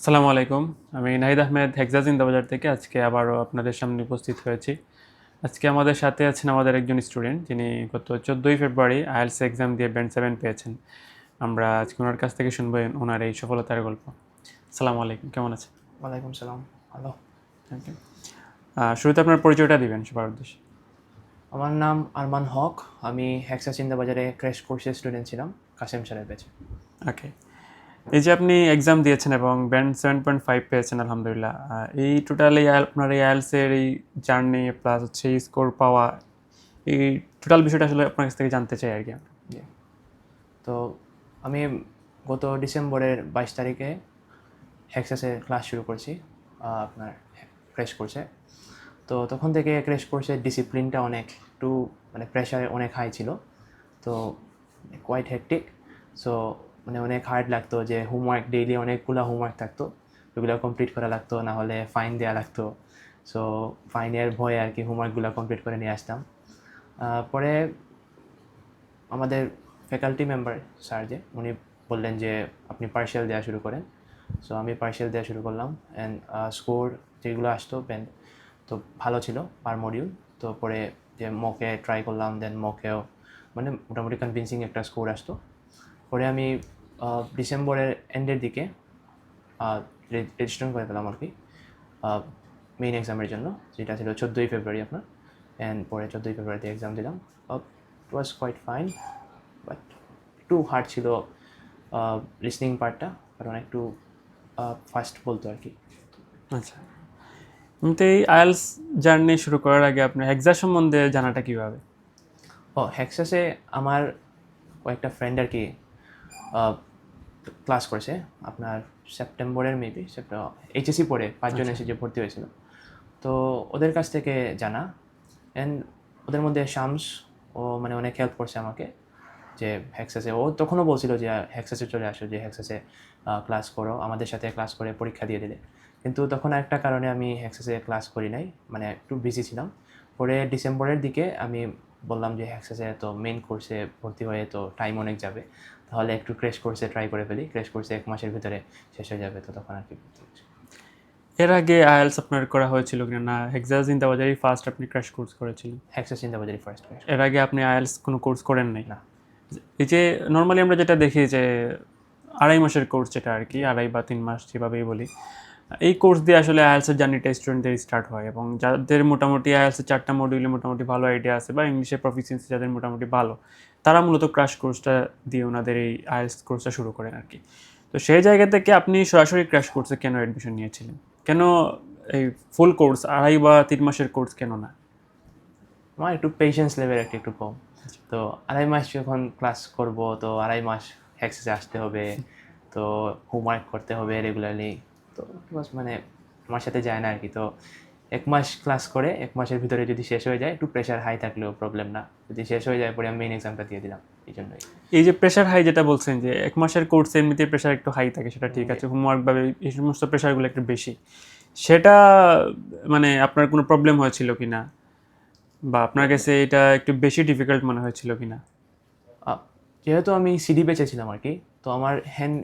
আসসালামু আলাইকুম। আমি নাহিদ আহমেদ হেক্সা জিন্দাবাজার থেকে আজকে আবারও আপনাদের সামনে উপস্থিত হয়েছি। আজকে আমাদের সাথে আছেন আমাদের একজন স্টুডেন্ট যিনি গত 14ই ফেব্রুয়ারি আইএলটিএস এক্সাম দিয়ে ব্যান্ড 7 পেয়েছেন। আমরা আজকে ওনার কাছ থেকে শুনবো ওনার এই সফলতার গল্প। আসসালামু আলাইকুম, কেমন আছেন? ওয়ালাইকুম সালাম। ভালো। ওকে। শুরুতে আপনার পরিচয়টা দিবেন সবার উদ্দেশ্যে। আমার নাম আরমান হক। আমি হেক্সা চিন্তাবাজারে ক্র্যাশ কোর্সের স্টুডেন্ট ছিলাম, কাসেম স্যারের ব্যাচে। ওকে। এই যে আপনি এক্সাম দিয়েছেন এবং ব্যান্ড 7.5 পেয়েছেন আলহামদুলিল্লাহ। এই টোটালি আপনার এই আইএলটিএস এর এই জার্নি প্লাস হচ্ছে এই স্কোর পাওয়া, এই টোটাল বিষয়টা আসলে আপনার কাছ থেকে জানতে চাই আর কি। জি। তো আমি গত ডিসেম্বরের 22 তারিখে হেক্সাসে ক্লাস শুরু করছি আপনার ক্র্যাশ কোর্সে। তো তখন থেকে ক্র্যাশ কোর্সের ডিসিপ্লিনটা অনেক একটু মানে প্রেশারে অনেক হাই ছিল। তো কোয়াইট হেকটিক। সো মানে অনেক হার্ড লাগতো যে হোমওয়ার্ক ডেইলি অনেকগুলো হোমওয়ার্ক থাকতো, ওগুলো কমপ্লিট করা লাগতো, না হলে ফাইন দেওয়া লাগতো। সো ফাইনের ভয়ে আর কি হোমওয়ার্কগুলো কমপ্লিট করে নিয়ে আসতাম। পরে আমাদের ফ্যাকাল্টি মেম্বার স্যার যে উনি বললেন যে আপনি পার্শিয়াল দেওয়া শুরু করেন। সো আমি পার্শিয়াল দেওয়া শুরু করলাম অ্যান্ড স্কোর যেগুলো আসতো তো ভালো ছিল পার মডিউল। তো পরে যে মকে ট্রাই করলাম, দেন মকেও মানে মোটামুটি কনভিন্সিং একটা স্কোর আসতো। পরে আমি ডিসেম্বরের এন্ডের দিকে রেজিস্ট্রেশন করে ফেলাম আর কি মেইন এক্সামের জন্য, যেটা ছিল 14ই ফেব্রুয়ারি আপনার। অ্যান্ড পরে 14ই ফেব্রুয়ারিতে এক্সাম দিলাম। ইট ওয়াজ কোয়াইট ফাইন, বাট একটু হার্ড ছিল লিসনিং পার্টটা, কারণ একটু ফাস্ট বলতো আর কি। আচ্ছা, এমনিতে এই আইএলটিএস জার্নি শুরু করার আগে আপনার হেক্সা সম্বন্ধে জানাটা কিভাবে? হেক্সাসে আমার কয়েকটা ফ্রেন্ড আর কি ক্লাস করেছে আপনার সেপ্টেম্বরের মেবি এইচএসসি পরে 5 জন আচ্ছা। এসে যে ভর্তি হয়েছিল। তো ওদের কাছ থেকে জানা। অ্যান্ড ওদের মধ্যে শামস, ও মানে অনেক হেল্প করছে আমাকে যে হেক্সাসে, ও তখনও বলছিল যে হেক্সাসে চলে আসো, যে হেক্সাসে ক্লাস করো, আমাদের সাথে ক্লাস করে পরীক্ষা দিয়ে দিলে। কিন্তু তখন একটা কারণে আমি হেক্সাসে ক্লাস করি নাই, মানে একটু বিজি ছিলাম। পরে ডিসেম্বরের দিকে আমি বললাম যে হেক্সাসে তো মেইন কোর্সে ভর্তি হয়ে তো টাইম অনেক যাবে, তাহলে একটু ক্র্যাশ কোর্সে ট্রাই করে ফেলি, ক্র্যাশ কোর্সে 1 মাসের ভিতরে শেষ হয়ে যাবে। তো তখন আর কি এর আগে আইএলটিএস আপনার করা হয়েছিল কিনা, না হেক্সা জিন্দাবাজারই ফার্স্ট আপনি ক্র্যাশ কোর্স করেছিলেন? হেক্সাস চিন্তাবাজারি ফার্স্ট ক্র্যাশ। এর আগে আপনি আইএলটিএস কোনো কোর্স করেন নাই? না। এই যে নর্মালি আমরা যেটা দেখি যে 2.5 মাসের কোর্স, যেটা আর কি 2.5 বা 3 মাস যেভাবেই বলি, এই কোর্স দিয়ে আসলে আইএলটিএসের জার্নিটা স্টুডেন্টদের স্টার্ট হয় এবং যাদের মোটামুটি আইএলটিএসের 4টা মডিউলে মোটামুটি ভালো আইডিয়া আছে বা ইংলিশে প্রফিসিয়েন্সি যাদের মোটামুটি ভালো, তারা মূলত ক্র্যাশ কোর্সটা দিয়ে ওনাদের এই আইএলটিএস কোর্সটা শুরু করেন আর কি। তো সেই জায়গা থেকে আপনি সরাসরি ক্র্যাশ কোর্সে কেন অ্যাডমিশন নিয়েছিলেন? কেন এই ফুল কোর্স 2.5 বা 3 মাসের কোর্স কেন না? আমার একটু পেশেন্স লেভেল একটু কম। তো 2.5 মাস যখন ক্লাস করব, তো 2.5 মাস হেক্সাসে আসতে হবে, তো হোমওয়ার্ক করতে হবে রেগুলারলি। তো মানে আমার সাথে যায় না আর কি। তো 1 মাস ক্লাস করে 1 মাসের ভিতরে যদি শেষ হয়ে যায়, একটু প্রেশার হাই থাকলেও প্রবলেম না, যদি শেষ হয়ে যায় পরে আমি মেইন এক্সামটা দিয়ে দিলাম, এই জন্যই। এই যে প্রেশার হাই যেটা বলছেন, যে 1 মাসের কোর্সে এমনিতেই প্রেশার একটু হাই থাকে, সেটা ঠিক আছে, হোমওয়ার্ক বা এই সমস্ত প্রেশারগুলো একটু বেশি, সেটা মানে আপনার কোনো প্রবলেম হয়েছিল কিনা, বা আপনার কাছে এটা একটু বেশি ডিফিকাল্ট মনে হয়েছিল কিনা? যেহেতু আমি সিডি বেঁচেছিলাম আর কি, তো আমার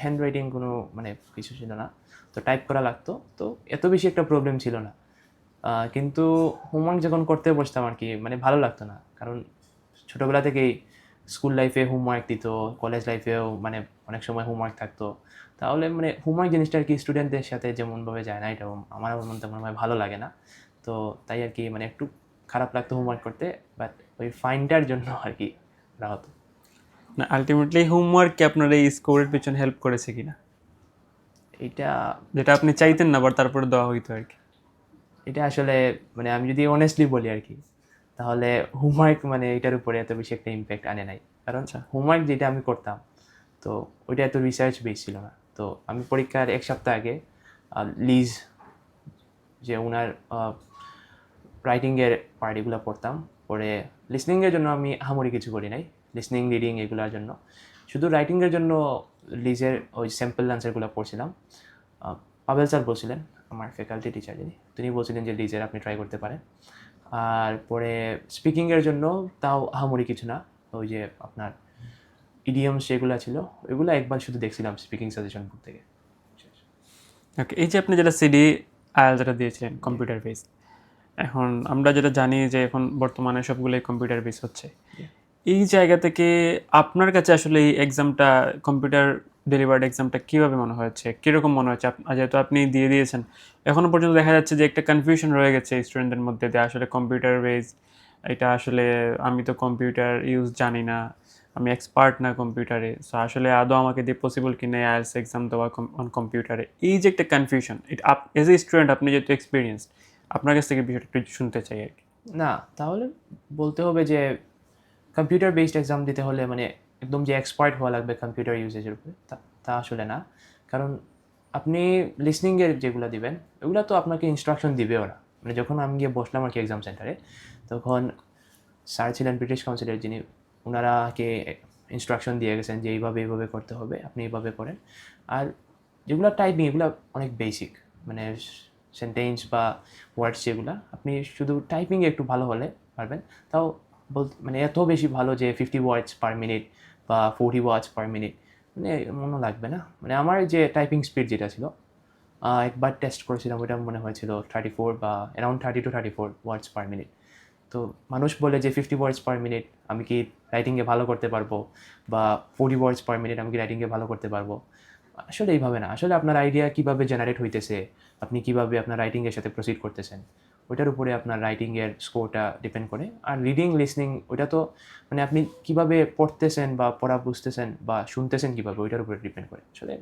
হ্যান্ড রাইটিং কোনো মানে কিছু ছিল না, তো টাইপ করা লাগতো, তো এত বেশি একটা প্রবলেম ছিল না। কিন্তু হোমওয়ার্ক যখন করতে বসতাম আর কি, মানে ভালো লাগতো না, কারণ ছোটোবেলা থেকেই স্কুল লাইফে হোমওয়ার্ক দিত, কলেজ লাইফেও মানে অনেক সময় হোমওয়ার্ক থাকতো। তাহলে মানে হোমওয়ার্ক জিনিসটা আর কি স্টুডেন্টদের সাথে যেমনভাবে যায় না, এটা আমার তেমন ভাবে ভালো লাগে না। তো তাই আর কি মানে একটু খারাপ লাগতো হোমওয়ার্ক করতে, বাট ওই ফাইনটার জন্য আর কি করা হতো। না, আলটিমেটলি হোমওয়ার্ক কি আপনার এই স্কোরের পিছনে হেল্প করেছে কিনা, এটা যেটা আপনি চাইতেন না বাট তারপরে দেওয়া হইতো আর কি? এটা আসলে মানে আমি যদি অনেস্টলি বলি আর কি, তাহলে হোমওয়ার্ক মানে এটার উপরে এত বেশি একটা ইম্প্যাক্ট আনে নাই। কারণ আচ্ছা। হোমওয়ার্ক যেটা আমি করতাম, তো ওইটা এত রিসার্চ বেস ছিল না। তো আমি পরীক্ষার 1 সপ্তাহ আগে লিজ, যে ওনার রাইটিংয়ের পার্টিগুলো পড়তাম। পরে লিসনিংয়ের জন্য আমি আহামরি কিছু করি নাই, লিসনিং রিডিং এগুলোর জন্য। শুধু রাইটিংয়ের জন্য লিজের ওই স্যাম্পল আনসারগুলো পড়ছিলাম। পাবেল স্যার বলছিলেন, আমার ফ্যাকাল্টি টিচার যিনি, তিনি বলছিলেন যে লিজের আপনি ট্রাই করতে পারেন। আর পরে স্পিকিংয়ের জন্য তাও আহামরি কিছু না, ওই যে আপনার ইডিয়মস যেগুলো ছিল ওইগুলো একবার শুধু দেখছিলাম স্পিকিং সাজেশন বুক থেকে। ওকে, এই যে আপনি যেটা সিডি আইএল যেটা দিয়েছিলেন কম্পিউটার বেস, এখন আমরা যেটা জানি যে এখন বর্তমানে সবগুলোই কম্পিউটার বেস হচ্ছে। এই জায়গা থেকে আপনার কাছে আসলে এই এক্সামটা, কম্পিউটার ডেলিভার্ড এক্সামটা কীভাবে মনে হয়েছে? কীরকম মনে হচ্ছে? যেহেতু আপনি দিয়ে দিয়েছেন, এখনও পর্যন্ত দেখা যাচ্ছে যে একটা কনফিউশন রয়ে গেছে স্টুডেন্টদের মধ্যে যে আসলে কম্পিউটার বেসড, এটা আসলে আমি তো কম্পিউটার ইউজ জানি না, আমি এক্সপার্ট না কম্পিউটারে। সো আসলে আদৌ আমাকে দিয়ে পসিবল কিনা আইএলটিএস এক্সাম দেওয়া অন কম্পিউটারে? এই যে একটা কনফিউশন, এটা এজ এ স্টুডেন্ট আপনি যেহেতু এক্সপিরিয়েন্সড, আপনার কাছ থেকে বিষয়টা একটু শুনতে চাই আরকি। না, তাহলে বলতে হবে যে কম্পিউটার বেসড এক্সাম দিতে হলে মানে একদম যে এক্সপার্ট হওয়া লাগবে কম্পিউটার ইউজেজের উপরে, তা আসলে না। কারণ আপনি লিসনিংয়ের যেগুলো দিবেন, ওগুলো তো আপনাকে ইনস্ট্রাকশন দিবে ওরা। মানে যখন আমি গিয়ে বসলাম আর কি এক্সাম সেন্টারে, তখন স্যার ছিলেন ব্রিটিশ কাউন্সিলের, যিনি ওনারাকে ইনস্ট্রাকশন দিয়ে গেছেন যে এইভাবে করতে হবে, আপনি এইভাবে করেন। আর যেগুলো টাইপিং, এগুলো অনেক বেসিক, মানে সেন্টেন্স বা ওয়ার্ডস যেগুলো, আপনি শুধু টাইপিংয়ে একটু ভালো হলে পারবেন। তাও মানে এত বেশি ভালো যে 50 ওয়ার্ডস পার মিনিট বা 40 ওয়ার্ডস পার মিনিট, মানে মনে লাগবে না। মানে আমার যে টাইপিং স্পিড যেটা ছিল, একবার টেস্ট করেছিলাম, ওইটা মনে হয়েছিল 34 বা around 30 to 34 words per minute. তো মানুষ বলে যে 50 ওয়ার্ডস পার মিনিট আমি কি রাইটিংয়ে ভালো করতে পারবো, বা 40 ওয়ার্ডস পার মিনিট আমি কি রাইটিংয়ে ভালো করতে পারবো? আসলে এইভাবে না। আসলে আপনার আইডিয়া কীভাবে জেনারেট হইতেছে, আপনি কীভাবে আপনার রাইটিংয়ের সাথে প্রসিড করতেছেন, ওইটার উপরে আপনার রাইটিংয়ের স্কোরটা ডিপেন্ড করে। আর রিডিং, লিসনিং, ওইটা তো মানে আপনি কীভাবে পড়তেছেন বা পড়া বুঝতেছেন বা শুনতেছেন কীভাবে, ওইটার উপরে ডিপেন্ড করে। আসলে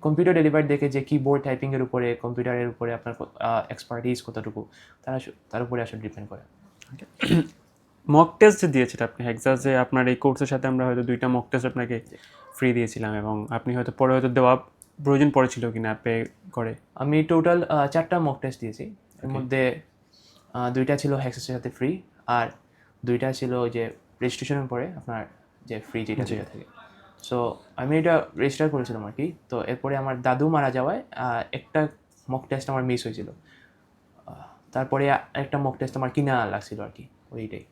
কম্পিউটার ডেলিভার্ড দেখে যে কিবোর্ড টাইপিংয়ের উপরে, কম্পিউটারের উপরে আপনার এক্সপার্টিস কতটুকু, তার উপরে আসলে ডিপেন্ড করে। মক টেস্ট যে দিয়েছেন আপনি হেক্সাসে, আপনার এই কোর্সের সাথে আমরা হয়তো 2টা মক টেস্ট আপনাকে ফ্রি দিয়েছিলাম, এবং আপনি হয়তো পরে হয়তো দেওয়া প্রয়োজন পড়েছিল কিনা পে করে। আমি টোটাল 4টা মক টেস্ট দিয়েছি। এর মধ্যে 2টা ছিল হেক্সাসের সাথে ফ্রি, আর 2টা ছিল ওই যে রেজিস্ট্রেশনের পরে আপনার যে ফ্রি যেটা যেটা থাকে। সো আমি এটা রেজিস্টার করেছিলাম আর কি। তো এরপরে আমার দাদু মারা যাওয়ায় একটা মক টেস্ট আমার মিস হয়েছিল। তারপরে একটা মক টেস্ট আমার কিনা লাগছিল আর কি, ওইটাই।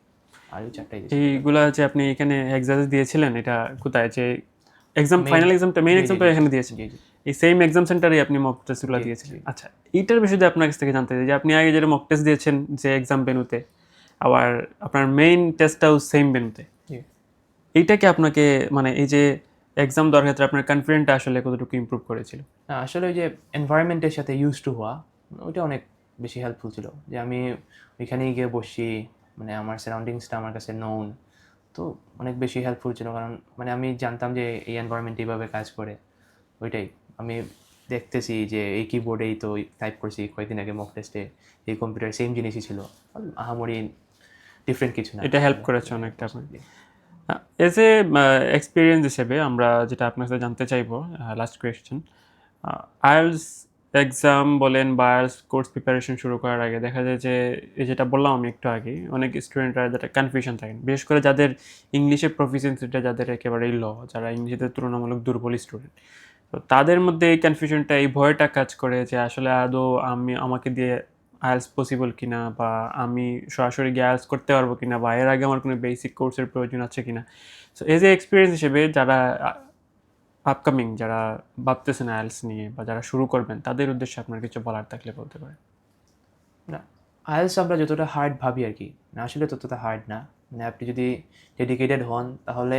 আর ওই 4টাই দিয়েছি। এইগুলা যে আপনি এখানে হেক্সাসে দিয়েছিলেন, এটা কোথায়? যে এক্সাম, Main- ফাইনাল এক্সামটা, মেইন জি, জি, এক্সামটা জি, এখানে দিয়েছেন? জি, জি। এই সেম এক্সাম সেন্টারে আপনি মক টেস্টগুলো জি, দিয়েছিলেন? জি। আচ্ছা, এইটার বিষয়ে আপনার কাছ থেকে জানতে চাই যে আপনি আগে যে মক টেস্ট দিয়েছেন যে এক্সাম ভেন্যুতে, আবার আপনার মেইন টেস্টটাও সেম ভেন্যুতে, জি। এইটা কি আপনাকে মানে এই যে এক্সাম দেওয়ার ক্ষেত্রে আপনার কনফিডেন্টটা আসলে কতটুকু ইমপ্রুভ করেছিল? না, আসলে ওই যে এনভায়রনমেন্টের সাথে ইউজ টু হওয়া, ওইটা অনেক বেশি হেল্পফুল ছিল। যে আমি ওইখানেই গিয়ে বসছি, মানে আমার সারাউন্ডিংসটা আমার কাছে নোন, তো অনেক বেশি হেল্পফুল ছিল। কারণ মানে আমি জানতাম যে এই এনভায়রনমেন্ট এইভাবে কাজ করে, ওইটাই। আমি দেখতেছি যে এই কিবোর্ডেই তো টাইপ করছি কয়েকদিন আগে মক টেস্টে, এই কম্পিউটার সেম জিনিসই ছিল, আহামরি ডিফারেন্ট কিছু না। এটা হেল্প করেছে অনেকটা আপনার। এজ এ এক্সপিরিয়েন্স হিসেবে আমরা যেটা আপনার সাথে জানতে চাইবো, লাস্ট কোয়েশ্চেন, আইএলটিএস এক্সাম বলেন বা আইএলটিএস কোর্স প্রিপারেশন শুরু করার আগে দেখা যায় যে এই যেটা বললাম আমি একটু আগে, অনেক স্টুডেন্টরা যেটা কনফিউশন থাকেন, বিশেষ করে যাদের ইংলিশের প্রফিসিয়েন্সিটা যাদের একেবারেই লো, যারা ইংলিশে তুলনামূলক দুর্বল স্টুডেন্ট, তো তাদের মধ্যে এই কনফিউশনটা, এই ভয়টা কাজ করে যে আসলে আদৌ আমাকে দিয়ে আইএলটিএস পসিবল কিনা, বা আমি সরাসরি গিয়ে আইএলটিএস করতে পারবো কিনা, বা এর আগে আমার কোনো বেসিক কোর্সের প্রয়োজন আছে কিনা। সো এজ এ এক্সপিরিয়েন্স হিসেবে যারা আপকামিং, যারা ভাবতেছেন আইএলটিএস নিয়ে বা যারা শুরু করবেন, তাদের উদ্দেশ্যে আপনার কিছু বলার থাকলে বলতে পারেন। না, আইএলটিএস আমরা যতটা হার্ড ভাবি আর কি, না আসলে ততটা হার্ড না। মানে আপনি যদি ডেডিকেটেড হন, তাহলে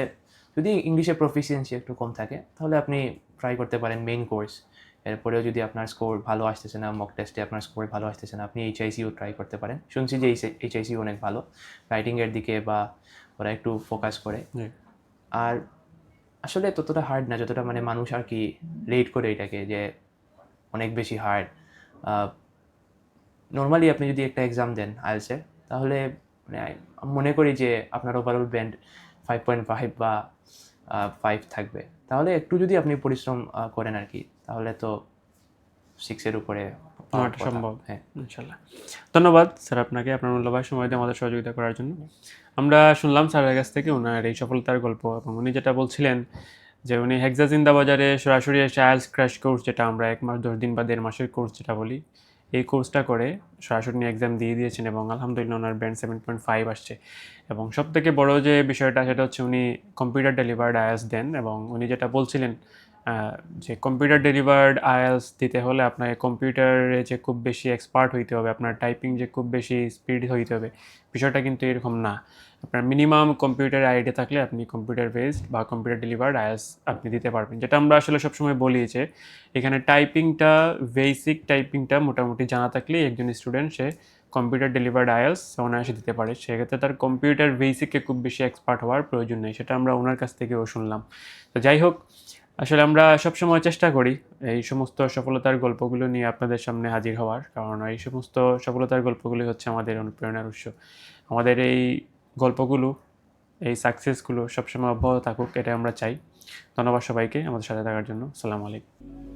যদি ইংলিশে প্রফিসিয়েন্সি একটু কম থাকে, তাহলে আপনি ট্রাই করতে পারেন মেইন কোর্স। এরপরেও যদি আপনার স্কোর ভালো আসতেছে না, মক টেস্টে আপনার স্কোর ভালো আসতেছে না, আপনি এইচআইসিও ট্রাই করতে পারেন। শুনছি যে এইচআইসিও অনেক ভালো রাইটিংয়ের দিকে, বা ওরা একটু ফোকাস করে। জি। আর আসলে ততটা হার্ড না যতটা মানে মানুষ আর কি রেট করে এটাকে, যে অনেক বেশি হার্ড। নর্মালি আপনি যদি একটা এক্সাম দেন আইএলটিএসের, তাহলে মানে আমি মনে করি যে আপনার ওভারঅল ব্যান্ড 5.5 বা 5 থাকবে। তাহলে একটু যদি আপনি পরিশ্রম করেন আর কি, তাহলে তো 6-এর উপরে পাওয়ার নেওয়াটা কথা। সম্ভব, হ্যাঁ। ইনশাল্লাহ। ধন্যবাদ স্যার আপনাকে আপনার মূল্যবান সময় দিয়ে আমাদের সহযোগিতা করার জন্য। আমরা শুনলাম স্যারের কাছ থেকে ওনার এই সফলতার গল্প, এবং উনি যেটা বলছিলেন যে উনি হেক্সা জিন্দা বাজারে সরাসরি এসে আইএলটিএস ক্র্যাশ কোর্স, যেটা আমরা 1 মাস 10 দিন বা 1.5 মাসের কোর্স যেটা বলি, এই কোর্সটা করে সরাসরি উনি এক্সাম দিয়ে দিয়েছেন, এবং আলহামদুলিল্লাহ ওনার ব্যান্ড 7.5 আসছে। এবং সবথেকে বড় যে বিষয়টা সেটা হচ্ছে উনি কম্পিউটার ডেলিভার্ড আইএলটিএস দেন, এবং উনি যেটা বলছিলেন যে কম্পিউটার ডেলিভার্ড আইএলস দিতে হলে আপনাকে কম্পিউটারে যে খুব বেশি এক্সপার্ট হইতে হবে, আপনার টাইপিং যে খুব বেশি স্পিড হইতে হবে, বিষয়টা কিন্তু এরকম না। আপনার মিনিমাম কম্পিউটার আইডিয়া থাকলে আপনি কম্পিউটার বেসড বা কম্পিউটার ডেলিভার্ড আইএলস আপনি দিতে পারবেন। যেটা আমরা আসলে সবসময় বলি যে এখানে টাইপিংটা, বেসিক টাইপিংটা মোটামুটি জানা থাকলেই একজন স্টুডেন্ট সে কম্পিউটার ডেলিভার্ড আইএলস অনায়াসে দিতে পারে। সেক্ষেত্রে তার কম্পিউটার বেসিকে খুব বেশি এক্সপার্ট হওয়ার প্রয়োজন নেই, সেটা আমরা ওনার কাছ থেকেও শুনলাম। তো যাই হোক, আসলে আমরা সবসময় চেষ্টা করি এই সমস্ত সফলতার গল্পগুলো নিয়ে আপনাদের সামনে হাজির হওয়ার, কারণ এই সমস্ত সফলতার গল্পগুলি হচ্ছে আমাদের অনুপ্রেরণার উৎস। আমাদের এই গল্পগুলো, এই সাকসেসগুলো সবসময় অব্যাহত থাকুক, এটা আমরা চাই। ধন্যবাদ সবাইকে আমাদের সাথে থাকার জন্য। আসসালামু আলাইকুম।